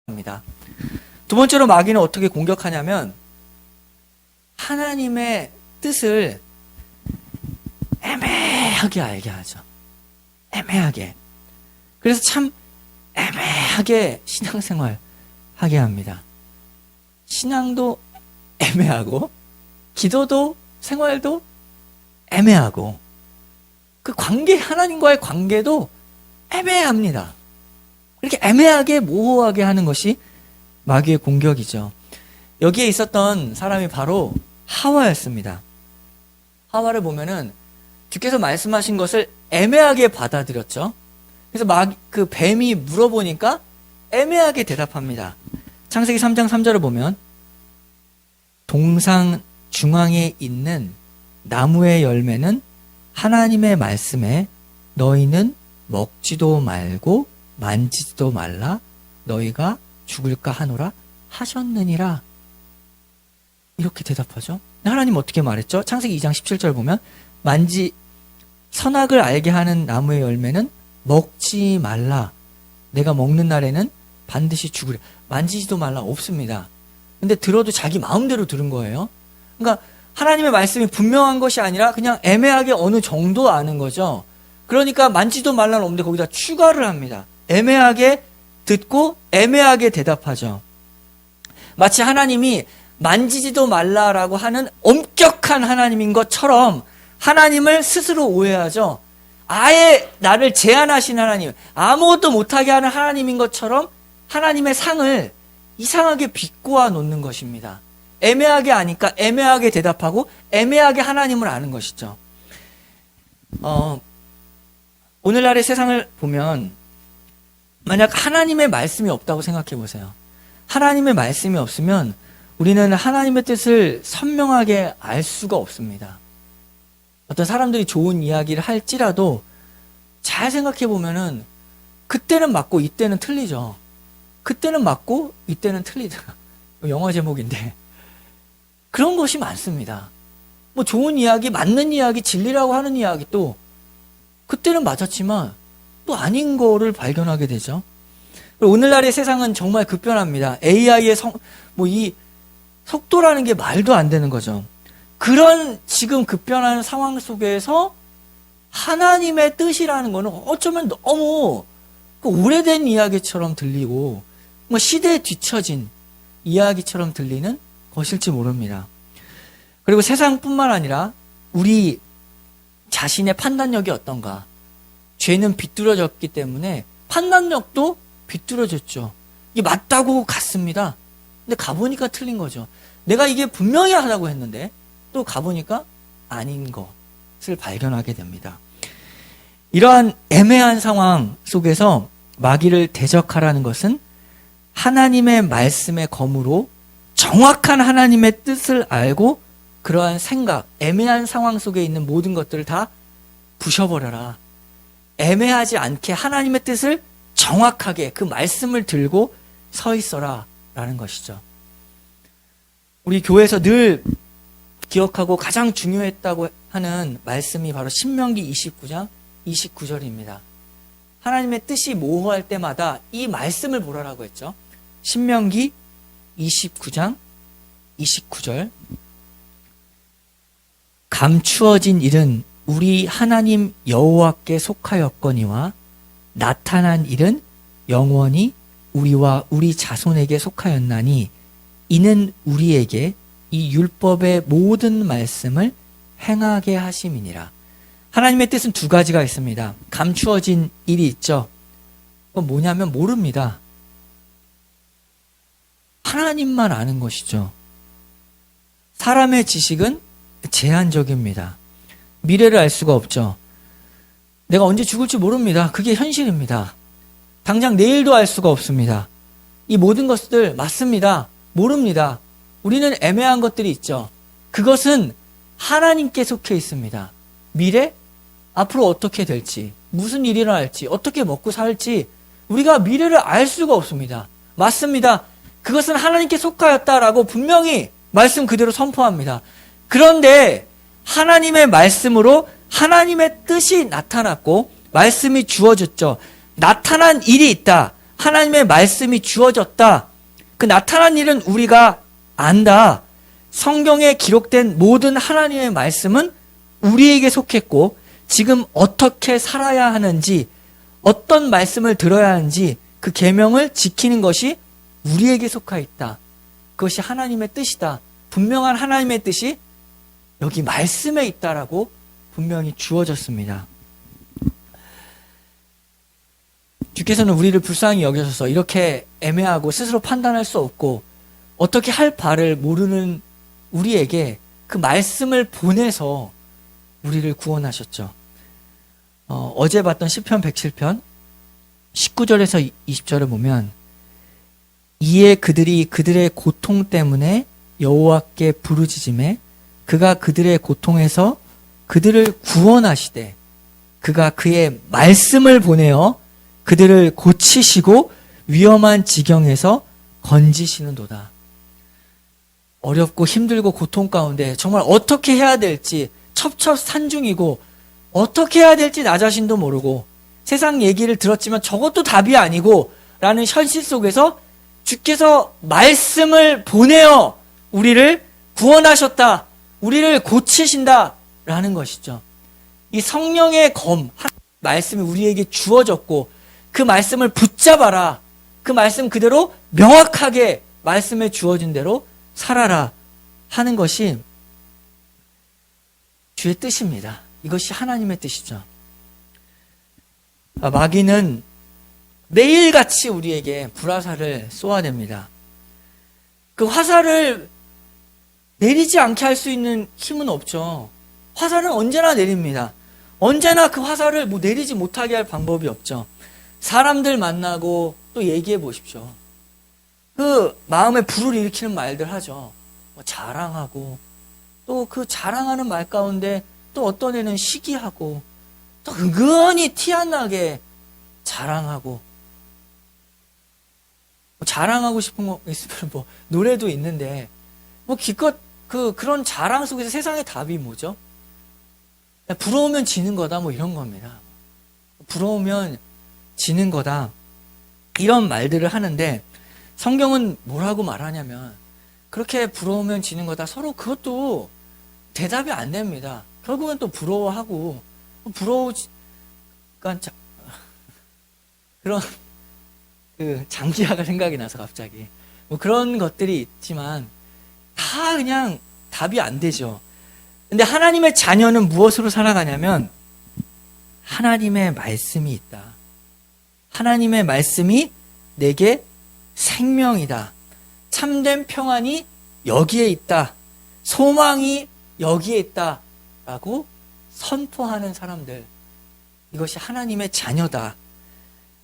합니다. 두 번째로 마귀는 어떻게 공격하냐면 하나님의 뜻을 애매하게 알게 하죠. 애매하게. 그래서 참 애매하게 신앙생활 하게 합니다. 신앙도 애매하고 기도도 생활도 애매하고 그 관계, 하나님과의 관계도 애매합니다. 이렇게 애매하게 모호하게 하는 것이 마귀의 공격이죠. 여기에 있었던 사람이 바로 하와였습니다. 하와를 보면은 주께서 말씀하신 것을 애매하게 받아들였죠. 그래서 그 뱀이 물어보니까 애매하게 대답합니다. 창세기 3장 3절을 보면 동상 중앙에 있는 나무의 열매는 하나님의 말씀에 너희는 먹지도 말고 만지지도 말라 너희가 죽을까 하노라 하셨느니라. 이렇게 대답하죠. 하나님 어떻게 말했죠? 창세기 2장 17절 보면 선악을 알게 하는 나무의 열매는 먹지 말라. 내가 먹는 날에는 반드시 죽으리라. 만지지도 말라 없습니다. 근데 들어도 자기 마음대로 들은 거예요. 그러니까 하나님의 말씀이 분명한 것이 아니라 그냥 애매하게 어느 정도 아는 거죠. 그러니까 만지도 말라는 없는데 거기다 추가를 합니다. 애매하게 듣고 애매하게 대답하죠. 마치 하나님이 만지지도 말라라고 하는 엄격한 하나님인 것처럼 하나님을 스스로 오해하죠. 아예 나를 제한하신 하나님, 아무것도 못하게 하는 하나님인 것처럼 하나님의 상을 이상하게 비꼬아 놓는 것입니다. 애매하게 아니까 애매하게 대답하고 애매하게 하나님을 아는 것이죠. 오늘날의 세상을 보면 만약 하나님의 말씀이 없다고 생각해 보세요. 하나님의 말씀이 없으면 우리는 하나님의 뜻을 선명하게 알 수가 없습니다. 어떤 사람들이 좋은 이야기를 할지라도 잘 생각해 보면은 그때는 맞고 이때는 틀리죠. 그때는 맞고 이때는 틀리다. 영어 제목인데 그런 것이 많습니다. 뭐 좋은 이야기, 맞는 이야기, 진리라고 하는 이야기 또 그때는 맞았지만 또 아닌 거를 발견하게 되죠. 오늘날의 세상은 정말 급변합니다. AI의 이 속도라는 게 말도 안 되는 거죠. 그런 지금 급변하는 상황 속에서 하나님의 뜻이라는 거는 어쩌면 너무 오래된 이야기처럼 들리고 시대에 뒤처진 이야기처럼 들리는 것일지 모릅니다. 그리고 세상뿐만 아니라 우리 자신의 판단력이 어떤가. 죄는 비뚤어졌기 때문에 판단력도 비뚤어졌죠. 이게 맞다고 갔습니다. 근데 가보니까 틀린 거죠. 내가 이게 분명히 하다고 했는데 또 가보니까 아닌 것을 발견하게 됩니다. 이러한 애매한 상황 속에서 마귀를 대적하라는 것은 하나님의 말씀의 검으로 정확한 하나님의 뜻을 알고 그러한 생각, 애매한 상황 속에 있는 모든 것들을 다 부셔버려라. 애매하지 않게 하나님의 뜻을 정확하게 그 말씀을 들고 서 있어라 라는 것이죠. 우리 교회에서 늘 기억하고 가장 중요했다고 하는 말씀이 바로 신명기 29장 29절입니다. 하나님의 뜻이 모호할 때마다 이 말씀을 보라라고 했죠. 신명기 29장 29절 감추어진 일은 우리 하나님 여호와께 속하였거니와 나타난 일은 영원히 우리와 우리 자손에게 속하였나니 이는 우리에게 이 율법의 모든 말씀을 행하게 하심이니라. 하나님의 뜻은 두 가지가 있습니다. 감추어진 일이 있죠. 그건 뭐냐면 모릅니다. 하나님만 아는 것이죠. 사람의 지식은 제한적입니다. 미래를 알 수가 없죠. 내가 언제 죽을지 모릅니다. 그게 현실입니다. 당장 내일도 알 수가 없습니다. 이 모든 것들 맞습니다. 모릅니다. 우리는 애매한 것들이 있죠. 그것은 하나님께 속해 있습니다. 미래? 앞으로 어떻게 될지, 무슨 일이 일어날지, 어떻게 먹고 살지 우리가 미래를 알 수가 없습니다. 맞습니다. 그것은 하나님께 속하였다라고 분명히 말씀 그대로 선포합니다. 그런데 하나님의 말씀으로 하나님의 뜻이 나타났고 말씀이 주어졌죠. 나타난 일이 있다. 하나님의 말씀이 주어졌다. 그 나타난 일은 우리가 안다. 성경에 기록된 모든 하나님의 말씀은 우리에게 속했고 지금 어떻게 살아야 하는지, 어떤 말씀을 들어야 하는지 그 계명을 지키는 것이 우리에게 속하 있다. 그것이 하나님의 뜻이다. 분명한 하나님의 뜻이 여기 말씀에 있다라고 분명히 주어졌습니다. 주께서는 우리를 불쌍히 여겨셔서 이렇게 애매하고 스스로 판단할 수 없고 어떻게 할 바를 모르는 우리에게 그 말씀을 보내서 우리를 구원하셨죠. 어제 봤던 시편 107편 19절에서 20절을 보면 이에 그들이 그들의 고통 때문에 여호와께 부르짖음에 그가 그들의 고통에서 그들을 구원하시되 그가 그의 말씀을 보내어 그들을 고치시고 위험한 지경에서 건지시는도다. 어렵고 힘들고 고통 가운데 정말 어떻게 해야 될지 첩첩산중이고 어떻게 해야 될지 나 자신도 모르고 세상 얘기를 들었지만 저것도 답이 아니고 라는 현실 속에서 주께서 말씀을 보내어 우리를 구원하셨다. 우리를 고치신다. 라는 것이죠. 이 성령의 말씀이 우리에게 주어졌고 그 말씀을 붙잡아라. 그 말씀 그대로 명확하게 말씀에 주어진 대로 살아라 하는 것이 주의 뜻입니다. 이것이 하나님의 뜻이죠. 마귀는 매일같이 우리에게 불화살을 쏘아댑니다. 그 화살을 내리지 않게 할 수 있는 힘은 없죠. 화살은 언제나 내립니다. 언제나 그 화살을 내리지 못하게 할 방법이 없죠. 사람들 만나고 또 얘기해 보십시오. 그 마음에 불을 일으키는 말들 하죠. 자랑하고 또 그 자랑하는 말 가운데 또 어떤 애는 시기하고 또 은근히 티 안 나게 자랑하고 자랑하고 싶은 거 있으면 노래도 있는데 기껏 그런 자랑 속에서 세상의 답이 뭐죠? 부러우면 지는 거다 이런 겁니다. 부러우면 지는 거다 이런 말들을 하는데 성경은 뭐라고 말하냐면 그렇게 부러우면 지는 거다. 서로 그것도 대답이 안 됩니다. 결국은 또 부러워하고 그러니까 그런 장기하가 생각이 나서 갑자기 그런 것들이 있지만 다 그냥 답이 안 되죠. 근데 하나님의 자녀는 무엇으로 살아가냐면 하나님의 말씀이 있다. 하나님의 말씀이 내게 생명이다. 참된 평안이 여기에 있다. 소망이 여기에 있다. 라고 선포하는 사람들. 이것이 하나님의 자녀다.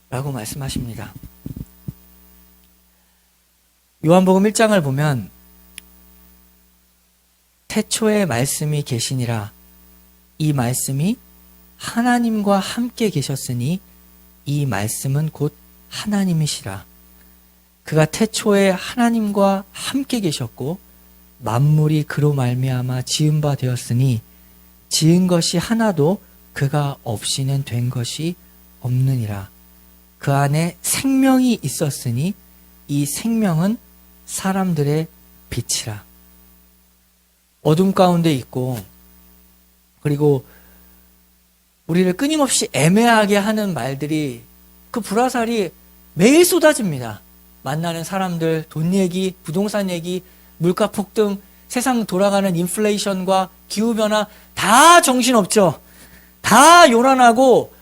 라고 말씀하십니다. 요한복음 1장을 보면 태초에 말씀이 계시니라. 이 말씀이 하나님과 함께 계셨으니 이 말씀은 곧 하나님이시라. 그가 태초에 하나님과 함께 계셨고 만물이 그로 말미암아 지은 바 되었으니 지은 것이 하나도 그가 없이는 된 것이 없느니라. 그 안에 생명이 있었으니 이 생명은 사람들의 빛이라. 어둠 가운데 있고 그리고 우리를 끊임없이 애매하게 하는 말들이 그 불화살이 매일 쏟아집니다. 만나는 사람들, 돈 얘기, 부동산 얘기, 물가 폭등, 세상 돌아가는 인플레이션과 기후변화 다 정신없죠. 다 요란하고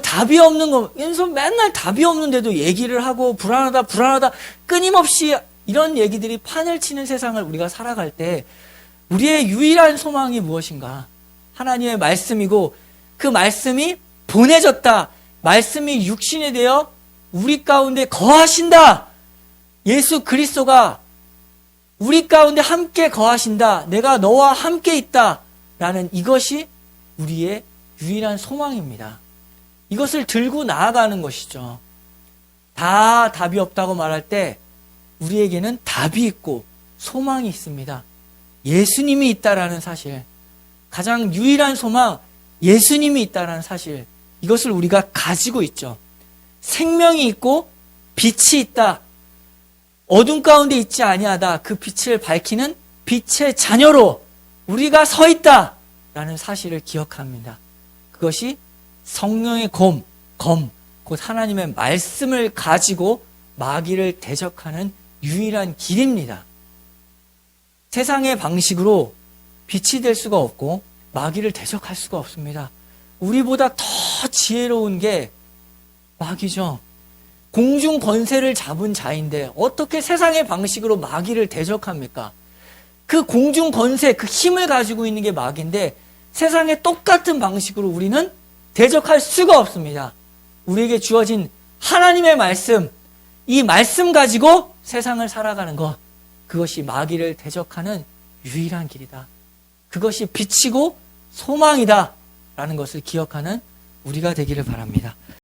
답이 없는 거, 맨날 답이 없는데도 얘기를 하고 불안하다 끊임없이 이런 얘기들이 판을 치는 세상을 우리가 살아갈 때 우리의 유일한 소망이 무엇인가? 하나님의 말씀이고 그 말씀이 보내졌다. 말씀이 육신이 되어 우리 가운데 거하신다. 예수 그리스도가 우리 가운데 함께 거하신다. 내가 너와 함께 있다. 라는 이것이 우리의 유일한 소망입니다. 이것을 들고 나아가는 것이죠. 다 답이 없다고 말할 때 우리에게는 답이 있고 소망이 있습니다. 예수님이 있다라는 사실, 가장 유일한 소망, 예수님이 있다라는 사실, 이것을 우리가 가지고 있죠. 생명이 있고 빛이 있다. 어둠 가운데 있지 아니하다. 그 빛을 밝히는 빛의 자녀로 우리가 서 있다라는 사실을 기억합니다. 그것이 성령의 검, 곧 하나님의 말씀을 가지고 마귀를 대적하는 유일한 길입니다. 세상의 방식으로 빛이 될 수가 없고 마귀를 대적할 수가 없습니다. 우리보다 더 지혜로운 게 마귀죠. 공중 권세를 잡은 자인데 어떻게 세상의 방식으로 마귀를 대적합니까? 그 공중 권세, 그 힘을 가지고 있는 게 마귀인데 세상의 똑같은 방식으로 우리는 대적할 수가 없습니다. 우리에게 주어진 하나님의 말씀, 이 말씀 가지고 세상을 살아가는 것, 그것이 마귀를 대적하는 유일한 길이다. 그것이 빛이고 소망이다 라는 것을 기억하는 우리가 되기를 바랍니다.